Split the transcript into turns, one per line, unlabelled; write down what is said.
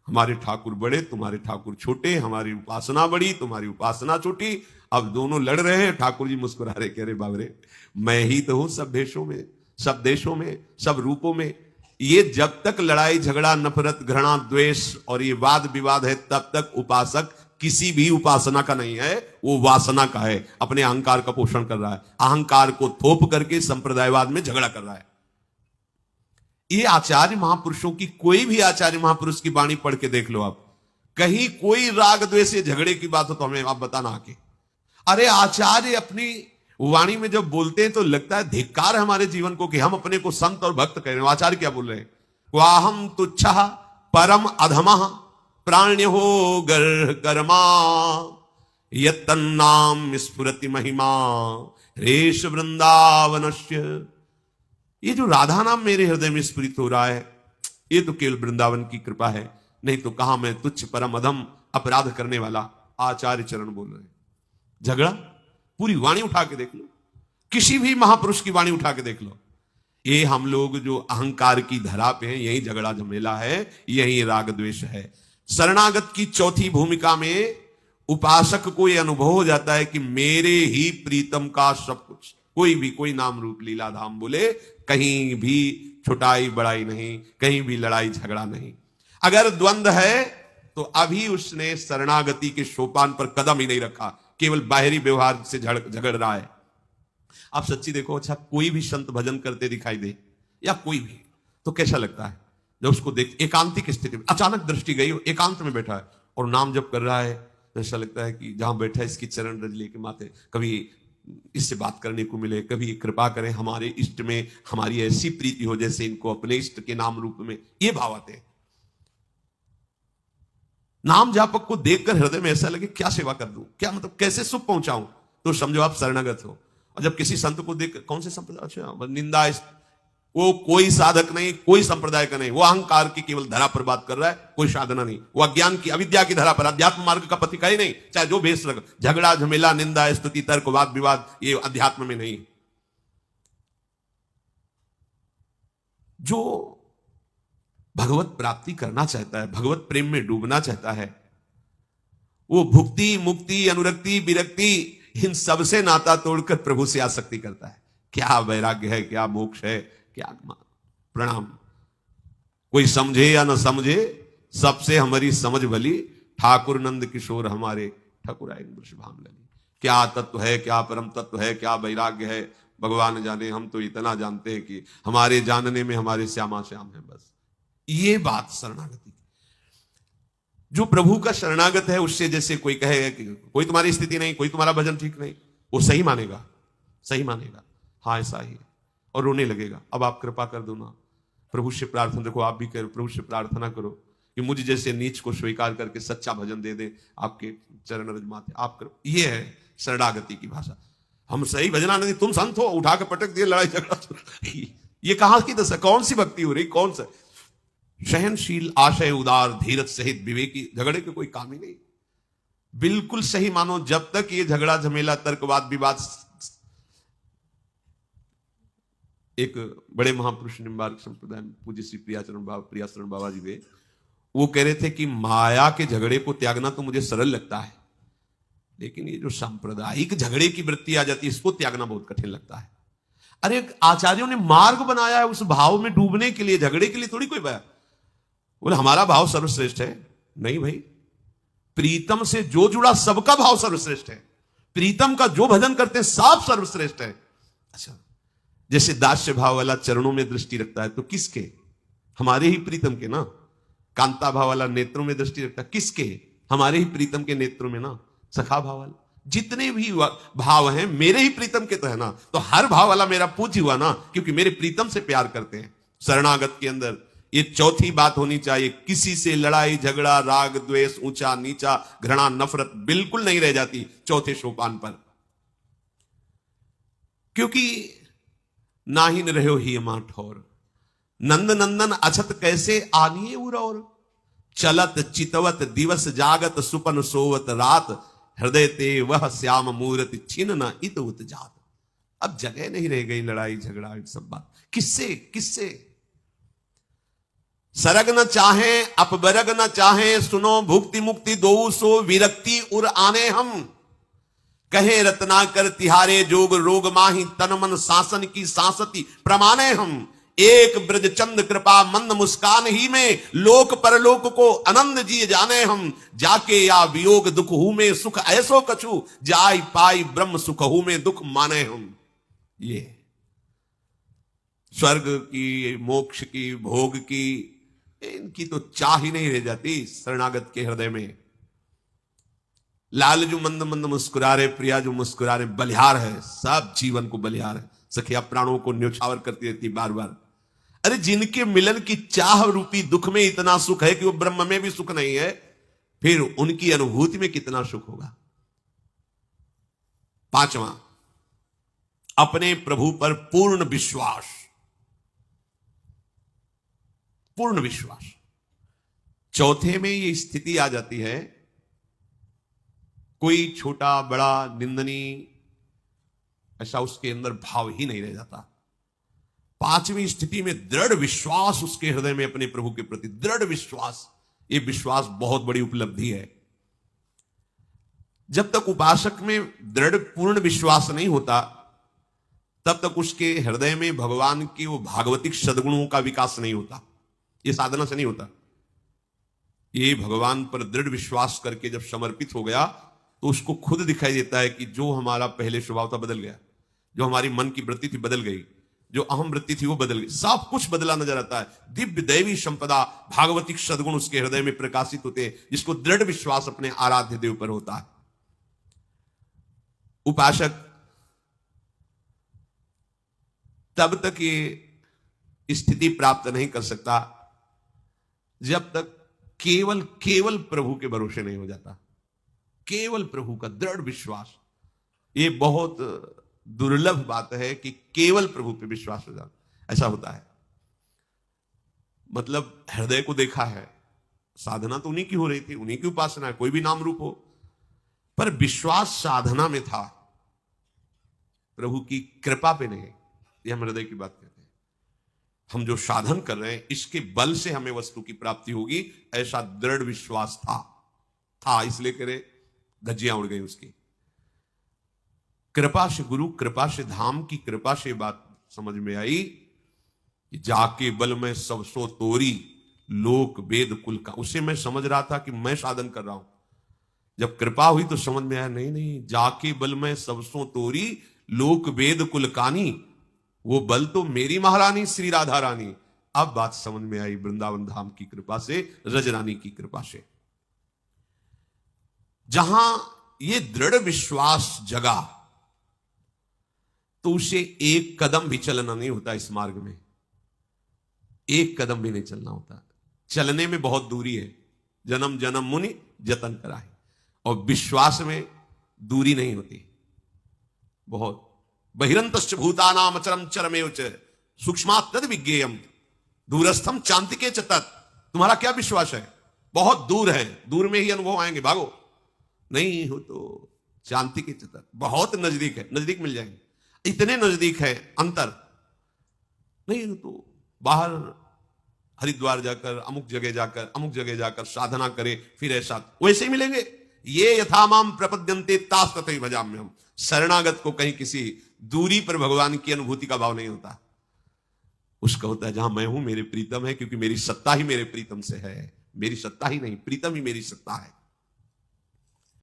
हमारे ठाकुर बड़े, तुम्हारे ठाकुर छोटे, हमारी उपासना बड़ी, तुम्हारी उपासना छोटी। अब दोनों लड़ रहे हैं। ठाकुर जी मुस्कुरा रहे, कह रहे बाबरे, मैं ही तो हूं सब भेषों में, सब देशों में, सब रूपों में। ये जब तक लड़ाई झगड़ा नफरत घृणा द्वेष और ये वाद विवाद है, तब तक उपासक किसी भी उपासना का नहीं है, वो वासना का है। अपने अहंकार का पोषण कर रहा है, अहंकार को थोप करके संप्रदायवाद में झगड़ा कर रहा है। ये आचार्य महापुरुषों की, कोई भी आचार्य महापुरुष की वाणी पढ़ के देख लो आप, कहीं कोई राग द्वेष झगड़े की बात हो तो हमें आप बताना आके। अरे आचार्य अपनी वाणी में जब बोलते हैं तो लगता है धिक्कार है हमारे जीवन को कि हम अपने को संत और भक्त कह रहे हैं। आचार्य क्या बोल रहे हैं? वाहम तुच्छ परम अधमः प्राण्य हो गर्ह कर्मा यत्तन्नाम स्फुरति महिमा रेश वृंदावनस्य। ये जो राधा नाम मेरे हृदय में स्फुरित हो रहा है, ये तो केवल वृंदावन की कृपा है, नहीं तो कहां मैं तुच्छ परम अधम अपराध करने वाला। आचार्य चरण बोल रहे हैं। झगड़ा, पूरी वाणी उठा के देख लो, किसी भी महापुरुष की वाणी उठा के देख लो। ये हम लोग जो अहंकार की धरा पे हैं, यही झगड़ा झमेला है, यही राग द्वेष है। शरणागत की चौथी भूमिका में उपासक को यह अनुभव हो जाता है कि मेरे ही प्रीतम का सब कुछ, कोई भी कोई नाम रूप लीला धाम बोले, कहीं भी छुटाई बड़ाई नहीं, कहीं भी लड़ाई झगड़ा नहीं। अगर द्वंद्व है तो अभी उसने शरणागति के सोपान पर कदम ही नहीं रखा, केवल बाहरी व्यवहार से झगड़ रहा है। आप सच्ची देखो, अच्छा कोई भी संत भजन करते दिखाई दे या कोई भी, तो कैसा लगता है जब उसको देख, एकांतिक स्थिति में अचानक दृष्टि गई, एकांत में बैठा है और नाम जप कर रहा है, तो ऐसा लगता है कि जहां बैठा है इसकी चरण रज लेके माथे, कभी इससे बात करने को मिले, कभी कृपा करें हमारे इष्ट में हमारी ऐसी प्रीति हो जैसे इनको अपने इष्ट के नाम रूप में। ये भाव आते हैं। नाम जापक को देखकर हृदय में ऐसा लगे क्या सेवा कर दूं, क्या मतलब कैसे सुख पहुंचाऊं, तो समझो आप शरणागत हो। और जब किसी संत को देख, कौन से संप्रदाय, अच्छा निंदा, वो कोई साधक नहीं, कोई संप्रदाय का नहीं, वो अहंकार की केवल धरा पर बात कर रहा है, कोई साधना नहीं, वो अज्ञान की अविद्या की धरा पर, अध्यात्म मार्ग का पथिक ही नहीं, चाहे जो भेष रख, झगड़ा झमेला निंदा स्तुति तर्क वाद विवाद, ये अध्यात्म में नहीं। जो भगवत प्राप्ति करना चाहता है, भगवत प्रेम में डूबना चाहता है, वो भुक्ति मुक्ति अनुरक्ति विरक्ति इन सबसे नाता तोड़कर प्रभु से आसक्ति करता है। क्या वैराग्य है, क्या मोक्ष है, क्या प्रणाम। कोई समझे या न समझे, सबसे हमारी समझ भली, ठाकुर नंद किशोर हमारे ठाकुर आए वृषभाम लली। क्या तत्व है, क्या परम तत्व है, क्या वैराग्य है, भगवान जाने, हम तो इतना जानते हैं कि हमारे जानने में हमारे श्यामा श्याम है बस। ये बात शरणागति, जो प्रभु का शरणागत है उससे जैसे कोई कहेगा कि कोई तुम्हारी स्थिति नहीं, कोई तुम्हारा भजन ठीक नहीं, वो सही मानेगा, सही मानेगा, हाँ ऐसा ही है, और रोने लगेगा। अब आप कृपा कर दो ना, प्रभु से प्रार्थना, देखो आप भी करो, प्रभु से प्रार्थना करो कि मुझ जैसे नीच को स्वीकार करके सच्चा भजन दे दे आपके चरण रज माथे, आप करो। ये है शरणागति की भाषा। हम सही भजना नहीं, तुम संत हो, उठा के पटक दिए, लड़ाई झगड़ा, ये कहां की दशा, कौन सी भक्ति हो रही, कौन सा सहनशील आशय उदार धीरज सहित विवेकी, झगड़े के कोई काम ही नहीं। बिल्कुल सही मानो, जब तक ये झगड़ा झमेला तर्कवाद विवाद। एक बड़े महापुरुष निम्बार्क संप्रदाय में पूज्य श्री प्रियाचरण बाबा जी वे, वो कह रहे थे कि माया के झगड़े को त्यागना तो मुझे सरल लगता है, लेकिन ये जो सांप्रदायिक झगड़े की वृत्ति आ जाती है, इसको त्यागना बहुत कठिन लगता है। अरे आचार्यों ने मार्ग बनाया है उस भाव में डूबने के लिए, झगड़े के लिए थोड़ी कोई बात। बोले हमारा भाव सर्वश्रेष्ठ है, नहीं भाई, प्रीतम से जो जुड़ा सबका भाव सर्वश्रेष्ठ है, प्रीतम का जो भजन करते हैं सब सर्वश्रेष्ठ है। अच्छा, जैसे दास्य भाव वाला चरणों में दृष्टि रखता है तो किसके, हमारे ही प्रीतम के ना। कांता भाव वाला नेत्रों में दृष्टि रखता है, किसके, हमारे ही प्रीतम के नेत्रों में ना। सखा भाव वाला, जितने भी भाव हैं मेरे ही प्रीतम के तो है ना, तो हर भाव वाला मेरा पूज्य हुआ ना, क्योंकि मेरे प्रीतम से प्यार करते हैं। शरणागत के अंदर ये चौथी बात होनी चाहिए, किसी से लड़ाई झगड़ा राग द्वेष ऊंचा नीचा घृणा नफरत बिल्कुल नहीं रह जाती चौथे सोपान पर। क्योंकि नाहिन रहो ही मां ठोर, नंद नंदन अछत कैसे आनिए उरौर, चलत चितवत दिवस जागत सुपन सोवत रात, हृदय ते वह श्याम मूर्ति छिन न इत उत जात। अब जगह नहीं रह गई लड़ाई झगड़ा सब बात, किससे किससे। सरग न चाहे अपबरग न चाहे, सुनो भुक्ति मुक्ति दो सो विरक्ति उर आने हम। कहे रत्नाकर तिहारे जोग, रोग माही तन मन शासन की सांसती प्रमाणे हम। एक ब्रज चंद कृपा मंद मुस्कान ही में, लोक परलोक को आनंद जी जाने हम। जाके या वियोग दुख हूं में सुख ऐसो कछु, जाय पाई ब्रह्म सुख हूं में दुख माने हम। ये स्वर्ग की, मोक्ष की, भोग की, इनकी तो चाह ही नहीं रह जाती शरणागत के हृदय में। लाल जो मंद मंद मुस्कुरा रहे, प्रिया जो मुस्कुरा रहे, बलिहार है, सब जीवन को बलिहार है। सखिया प्राणों को न्योछावर करती रहती बार बार। अरे जिनके मिलन की चाह रूपी दुख में इतना सुख है कि वो ब्रह्म में भी सुख नहीं है, फिर उनकी अनुभूति में कितना सुख होगा। पांचवा, अपने प्रभु पर पूर्ण विश्वास। पूर्ण विश्वास। चौथे में ये स्थिति आ जाती है, कोई छोटा बड़ा निंदनीय ऐसा उसके अंदर भाव ही नहीं रह जाता। पांचवी स्थिति में दृढ़ विश्वास उसके हृदय में अपने प्रभु के प्रति, दृढ़ विश्वास। ये विश्वास बहुत बड़ी उपलब्धि है। जब तक उपासक में दृढ़ पूर्ण विश्वास नहीं होता, तब तक उसके हृदय में भगवान की वो भागवतिक सद्गुणों का विकास नहीं होता। ये साधना से नहीं होता। ये भगवान पर दृढ़ विश्वास करके जब समर्पित हो गया, तो उसको खुद दिखाई देता है कि जो हमारा पहले स्वभाव था बदल गया, जो हमारी मन की वृत्ति थी बदल गई, जो अहम वृत्ति थी वो बदल गई, सब कुछ बदला नजर आता है। दिव्य दैवी संपदा, भागवतिक सद्गुण उसके हृदय में प्रकाशित होते हैं, जिसको दृढ़ विश्वास अपने आराध्य देव पर होता है। उपासक तब तक ये स्थिति प्राप्त नहीं कर सकता जब तक केवल प्रभु के भरोसे नहीं हो जाता। केवल प्रभु का दृढ़ विश्वास, ये बहुत दुर्लभ बात है कि केवल प्रभु पे विश्वास हो जाता। ऐसा होता है, मतलब हृदय को देखा है, साधना तो उन्हीं की हो रही थी, उन्हीं की उपासना है, कोई भी नाम रूप हो, पर विश्वास साधना में था, प्रभु की कृपा पे नहीं। ये हम हृदय की बात कहते हैं। हम जो साधन कर रहे हैं, इसके बल से हमें वस्तु की प्राप्ति होगी, ऐसा दृढ़ विश्वास था इसलिए करे, धज्जियां उड़ गई उसकी। कृपा से गुरु, कृपा से धाम की कृपा से बात समझ में आई कि जाके बल में सब सो तोरी, लोक वेद कुल का। उसे मैं समझ रहा था कि मैं साधन कर रहा हूं, जब कृपा हुई तो समझ में आया नहीं, जाके बल में सब सो तोरी, लोक वेद कुल कानी, वो बल तो मेरी महारानी श्री राधा रानी। अब बात समझ में आई, वृंदावन धाम की कृपा से, रजरानी की कृपा से। जहां ये दृढ़ विश्वास जगा, तो उसे एक कदम भी चलना नहीं होता इस मार्ग में, एक कदम भी नहीं चलना होता। चलने में बहुत दूरी है, जन्म जन्म मुनि जतन कराए, और विश्वास में दूरी नहीं होती बहुत। बहिरंतश्च भूतानाम अचरम चरमेव च सूक्ष्मात् तद् विज्ञेयम् दूरस्थम चान्तिके च तत्। तुम्हारा क्या विश्वास है? बहुत दूर है, दूर में ही अनुभव आएंगे, भागो। नहीं हो तो चान्तिके च तत्, बहुत नजदीक है, नजदीक मिल जाएंगे। इतने नजदीक है अंतर, नहीं हो तो बाहर हरिद्वार जाकर, अमुक जगह जाकर साधना करे, फिर ऐसा वैसे ही मिलेंगे। ये यथामाम प्रपद्यन्ते तास तथैव भजाम्यहम्। शरणागत को कहीं किसी दूरी पर भगवान की अनुभूति का भाव नहीं होता, उसका होता है जहां मैं हूं मेरे प्रीतम है, क्योंकि मेरी सत्ता ही मेरे प्रीतम से है। मेरी सत्ता ही नहीं, प्रीतम ही मेरी सत्ता है।